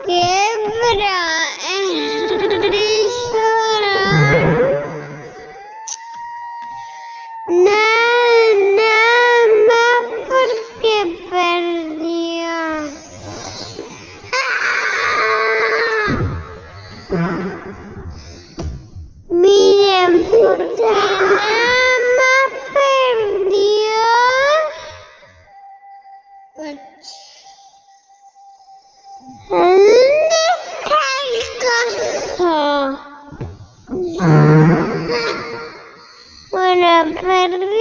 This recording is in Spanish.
quiebra el nada más porque perdió. Miren, porque nada más perdió. ¿Dónde está el coso? Bueno, perdí.